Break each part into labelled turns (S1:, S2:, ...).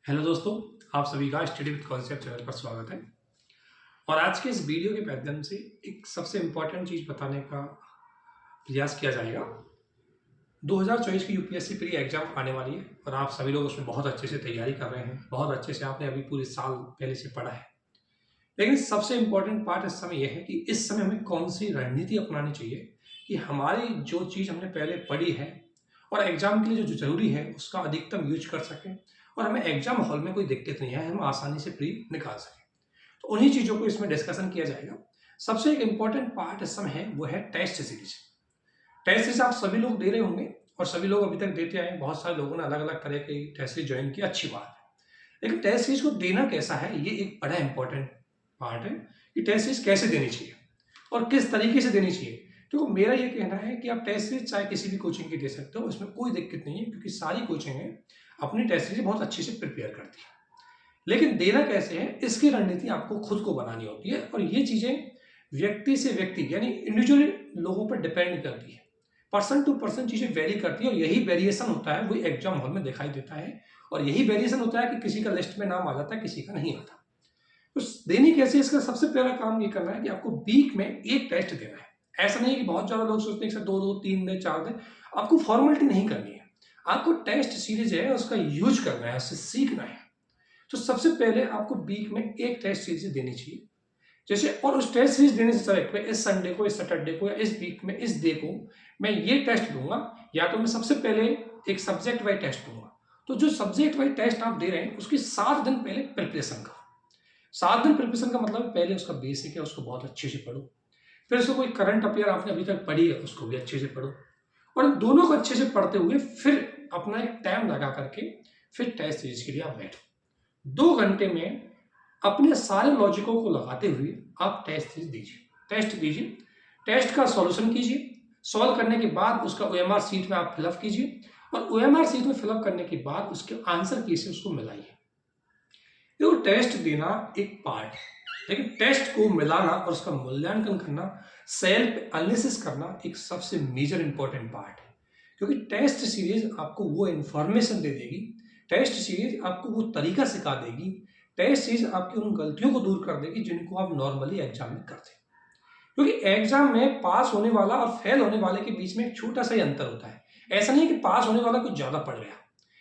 S1: Hello दोस्तों, आप सभी का स्टडी विद कॉन्सेप्ट चैनल पर स्वागत है। और आज के इस वीडियो के माध्यम से एक सबसे इम्पोर्टेंट चीज़ बताने का प्रयास किया जाएगा। 2024 की यूपीएससी प्री एग्जाम आने वाली है और आप सभी लोग उसमें बहुत अच्छे से तैयारी कर रहे हैं, बहुत अच्छे से आपने अभी पूरे साल पहले से पढ़ा है। लेकिन सबसे इम्पोर्टेंट पार्ट इस समय यह है कि इस समय हमें कौन सी रणनीति अपनानी चाहिए कि हमारी जो चीज़ हमने पहले पढ़ी है और एग्जाम के लिए जो जरूरी है उसका अधिकतम यूज कर सकें और हमें एग्जाम हॉल में कोई दिक्कत नहीं है, हम आसानी से प्री निकाल सकें। तो उन्हीं चीज़ों को इसमें डिस्कशन किया जाएगा। सबसे एक इम्पॉर्टेंट पार्ट इस समय है वो है टेस्ट सीरीज। टेस्ट सीरीज आप सभी लोग दे रहे होंगे और सभी लोग अभी तक देते आए। बहुत सारे लोगों ने अलग अलग तरह की टेस्ट सीरीज ज्वाइन की, अच्छी बात है। लेकिन टेस्ट सीरीज को देना कैसा है, ये एक बड़ा इंपॉर्टेंट पार्ट है कि टेस्ट सीरीज कैसे देनी चाहिए और किस तरीके से देनी चाहिए। तो मेरा ये कहना है कि आप टेस्ट सीरीज चाहे किसी भी कोचिंग की दे सकते हो, इसमें कोई दिक्कत नहीं है, क्योंकि सारी कोचिंगें अपनी टेस्ट सीरीज बहुत अच्छे से प्रिपेयर करती है। लेकिन देना कैसे है, इसकी रणनीति आपको खुद को बनानी होती है और ये चीजें व्यक्ति से व्यक्ति यानी इंडिविजुअल लोगों पर डिपेंड करती है। पर्सन टू पर्सन चीजें वेरी करती है और यही वेरिएशन होता है वो एग्जाम हॉल में दिखाई देता है। और यही वेरिएशन होता है कि किसी का लिस्ट में नाम आ जाता है, किसी का नहीं आता। तो देनी कैसे, इसका सबसे पहला काम ये करना है कि आपको वीक में एक टेस्ट देना है। ऐसा नहीं है कि बहुत ज्यादा लोग सोचते हैं कि दो दो तीन दे चार दे। आपको फॉर्मेलिटी नहीं करनी है, आपको टेस्ट सीरीज है उसका यूज करना है, उससे सीखना है। तो सबसे पहले आपको वीक में एक टेस्ट सीरीज देनी चाहिए। जैसे और उस टेस्ट सीरीज देने से डायरेक्ट में इस संडे को, इस सैटरडे को या इस वीक में इस डे को मैं ये टेस्ट दूंगा, या तो मैं सबसे पहले एक सब्जेक्ट वाइज टेस्ट दूंगा। तो जो सब्जेक्ट वाइज टेस्ट आप दे रहे हैं उसकी 7 दिन पहले प्रिपरेशन करो। 7 दिन प्रिपरेशन का मतलब पहले उसका बेसिक है उसको बहुत अच्छे से पढ़ो, फिर उसको कोई करंट अफेयर आपने अभी तक पढ़ी है उसको भी अच्छे से पढ़ो, और इन दोनों को अच्छे से पढ़ते हुए फिर अपना एक टाइम लगा करके फिर टेस्ट सीरीज के लिए आप बैठो। 2 घंटे में अपने सारे लॉजिकों को लगाते हुए आप टेस्ट सीरीज दीजिए। टेस्ट का सॉल्यूशन कीजिए। सॉल्व करने के बाद उसका ओएमआर सीट में आप फिलअप कीजिए और ओएमआर सीट में फिलअप करने के बाद उसके आंसर की से उसको मिलाइए। तो टेस्ट देना एक पार्ट है, लेकिन टेस्ट को मिलाना और उसका मूल्यांकन करना, सेल्फ एनालिसिस करना एक सबसे मेजर इंपॉर्टेंट पार्ट है। क्योंकि टेस्ट सीरीज आपको वो इंफॉर्मेशन दे देगी, टेस्ट सीरीज आपको वो तरीका सिखा देगी, टेस्ट सीरीज आपकी उन गलतियों को दूर कर देगी जिनको आप नॉर्मली एग्जाम में करते हैं। क्योंकि एग्जाम में पास होने वाला और फेल होने वाले के बीच में एक छोटा सा ही अंतर होता है। ऐसा नहीं है कि पास होने वाला कुछ ज्यादा पढ़ गया,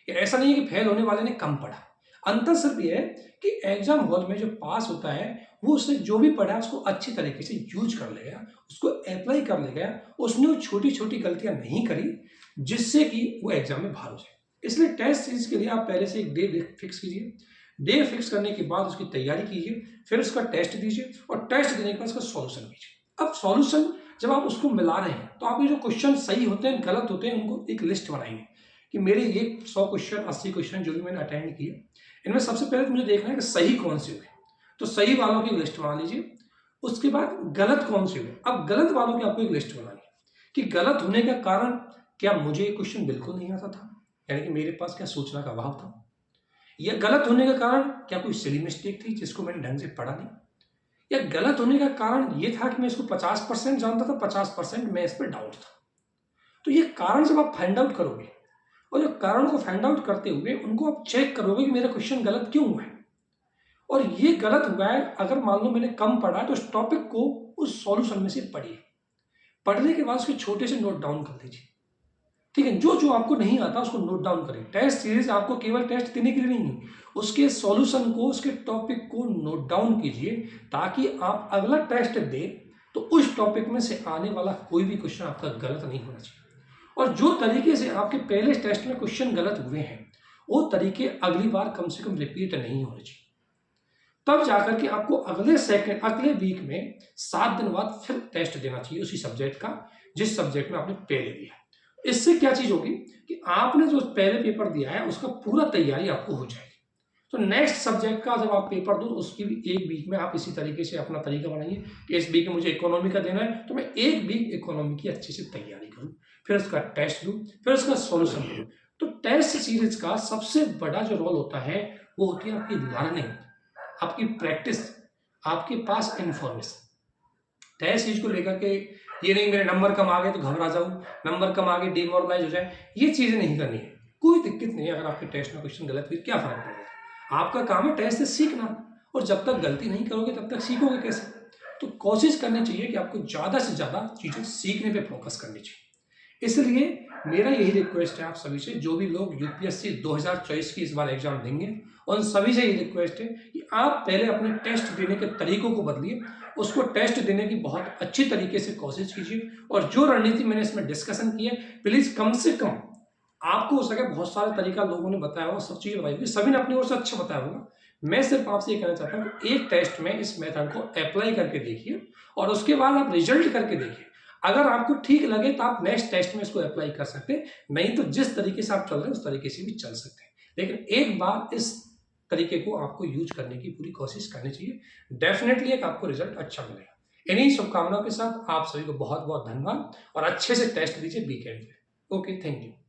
S1: या ऐसा नहीं है कि फेल होने वाले ने कम पढ़ा। अंतर सिर्फ ये है कि एग्जाम हॉल में जो पास होता है वो उसने जो भी पढ़ा उसको अच्छी तरीके से यूज कर लेगा, उसको अप्लाई कर लेगा, उसने वो छोटी छोटी गलतियां नहीं करी जिससे कि वो एग्जाम में बाहर हो जाए। इसलिए टेस्ट सीरीज के लिए आप पहले से एक डे फिक्स कीजिए। डे फिक्स करने के बाद उसकी तैयारी कीजिए, फिर उसका टेस्ट दीजिए और टेस्ट देने के बाद उसका सॉल्यूशन कीजिए। अब सॉल्यूशन जब आप उसको मिला रहे हैं तो आप ये जो क्वेश्चन सही होते हैं गलत होते हैं उनको एक लिस्ट बनाएंगे कि मेरे ये 100 क्वेश्चन 80 क्वेश्चन जो भी मैंने अटेंड किए इनमें सबसे पहले तो मुझे देखना है कि सही कौन से हुए। तो सही वालों की लिस्ट बना लीजिए। उसके बाद गलत कौन से हुए, अब गलत वालों की आपको एक लिस्ट बनानी है कि गलत होने का कारण क्या मुझे ये क्वेश्चन बिल्कुल नहीं आता था, यानी कि मेरे पास क्या सूचना का अभाव था, या गलत होने का कारण क्या कोई सिली मिस्टेक थी जिसको मैंने ढंग से पढ़ा नहीं, या गलत होने का कारण ये था कि मैं इसको 50% जानता था, 50% मैं इस पर डाउट था। तो ये कारण जब आप फाइंड आउट करोगे और जो कारण को फाइंड आउट करते हुए उनको आप चेक करोगे कि मेरा क्वेश्चन गलत क्यों हुआ है, और ये गलत हुआ है अगर मान लो मैंने कम पढ़ा तो उस टॉपिक को उस सॉल्यूशन में से पढ़िए। पढ़ने के बाद उसके छोटे से नोट डाउन कर लीजिए। ठीक है, जो जो आपको नहीं आता उसको नोट डाउन करें। टेस्ट सीरीज आपको केवल टेस्ट देने के लिए नहीं, उसके सॉल्यूशन को, उसके टॉपिक को नोट डाउन कीजिए ताकि आप अगला टेस्ट दे तो उस टॉपिक में से आने वाला कोई भी क्वेश्चन आपका गलत नहीं होना चाहिए। और जो तरीके से आपके पहले टेस्ट में क्वेश्चन गलत हुए हैं वो तरीके अगली बार कम से कम रिपीट नहीं होने चाहिए। तब जाकर के आपको अगले वीक में 7 दिन बाद फिर टेस्ट देना चाहिए उसी सब्जेक्ट का जिस सब्जेक्ट में आपने पहले दिया। इससे क्या चीज होगी कि आपने जो पहले पेपर दिया है उसका पूरा तैयारी आपको हो जाएगी। तो नेक्स्ट सब्जेक्ट का जब आप पेपर दो तो उसकी भी एक वीक में आप इसी तरीके से अपना तरीका बनाइए कि इस वीक में मुझे इकोनॉमी का देना है तो मैं एक वीक इकोनॉमी की अच्छे से तैयारी करूं, फिर उसका टेस्ट दूं, फिर उसका सॉल्यूशन दूं। तो टेस्ट सीरीज का सबसे बड़ा जो रोल होता है वो होती है आपकी लर्निंग, आपकी प्रैक्टिस, आपके पास इंफॉर्मेशन। टेस्ट सीरीज को लेकर के ये नहीं मेरे नंबर कम आ गए तो घबरा जाऊं, नंबर कम आ गए डिमोरलाइज हो जाए, ये चीजें नहीं करनी है। कोई दिक्कत नहीं है अगर आपके टेस्ट में क्वेश्चन गलत हुई, क्या फर्क पड़ेगा। आपका काम है टेस्ट से सीखना, और जब तक गलती नहीं करोगे तब तक सीखोगे कैसे? तो कोशिश करनी चाहिए कि आपको ज़्यादा से ज़्यादा चीज़ें सीखने पे फोकस करनी चाहिए। इसलिए मेरा यही रिक्वेस्ट है आप सभी से, जो भी लोग यूपीएससी 2024 की इस बार एग्जाम देंगे, उन सभी से यही रिक्वेस्ट है कि आप पहले अपने टेस्ट देने के तरीकों को बदलिए, उसको टेस्ट देने की बहुत अच्छी तरीके से कोशिश कीजिए, और जो रणनीति मैंने इसमें डिस्कशन की है, प्लीज़ कम से कम आपको हो सके, बहुत सारे तरीका लोगों ने बताया होगा, सब चीज़ बताई होगी, सभी ने अपनी ओर से अच्छा बताया होगा। मैं सिर्फ आपसे ये कहना चाहता हूँ कि एक टेस्ट में इस मेथड को अप्लाई करके देखिए, और उसके बाद आप रिजल्ट करके देखिए। अगर आपको ठीक लगे तो आप नेक्स्ट टेस्ट में इसको अप्लाई कर सकते हैं, नहीं तो जिस तरीके से आप चल रहे हैं उस तरीके से भी चल सकते हैं। लेकिन एक बार इस तरीके को आपको यूज करने की पूरी कोशिश करनी चाहिए, डेफिनेटली एक आपको रिजल्ट अच्छा मिलेगा। इन्हीं शुभकामनाओं के साथ आप सभी को बहुत बहुत धन्यवाद, और अच्छे से टेस्ट दीजिए वीकेंड में। Okay, thank you.